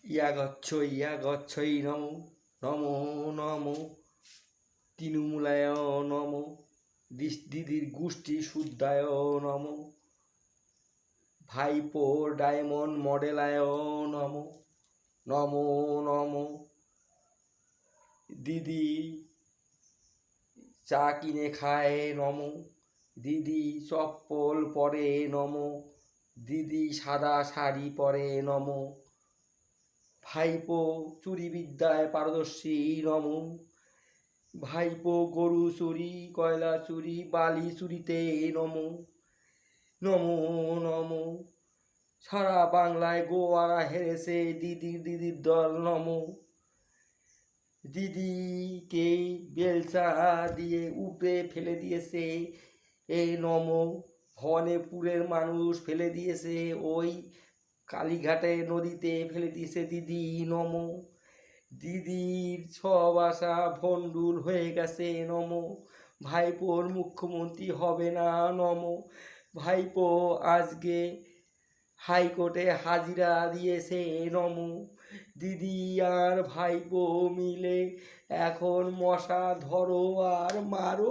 ইয়া গচ্ছই নমো নমো নমো তৃণমূলায় নমো দিদির গোষ্ঠী শুদ্ধায় নমো ভাইপো ডায়মন্ড মডেলায় নমো নমো নমো দিদি চা কিনে খায় নমো দিদি চপ্পল পরে নমো দিদি সাদা শাড়ি পরে নমো ভাইপো চুরি বিদ্যায় পারদর্শী নমো ভাইপো গরু চুরি কয়লা চুরি বালি চুরিতে নমো নমো নমো সারা বাংলায় গোয়ারা হেরেছে দিদির দল নমো দিদিকে বেলচা দিয়ে উপড়ে ফেলে দিয়েছে এই নমো ভবানীপুরের মানুষ ফেলে দিয়েছে ওই কালীঘাটে নদীতে ফেলে দিয়েছে দিদি নমো দিদির সব আশা ভণ্ডুল হয়ে গেছে নমো ভাইপোর মুখ্যমন্ত্রী হবে না নমো ভাইপো আজকে হাইকোর্টে হাজিরা দিয়েছে নমো দিদি আর ভাইপো মিলে এখন মশা ধরো আর মারো।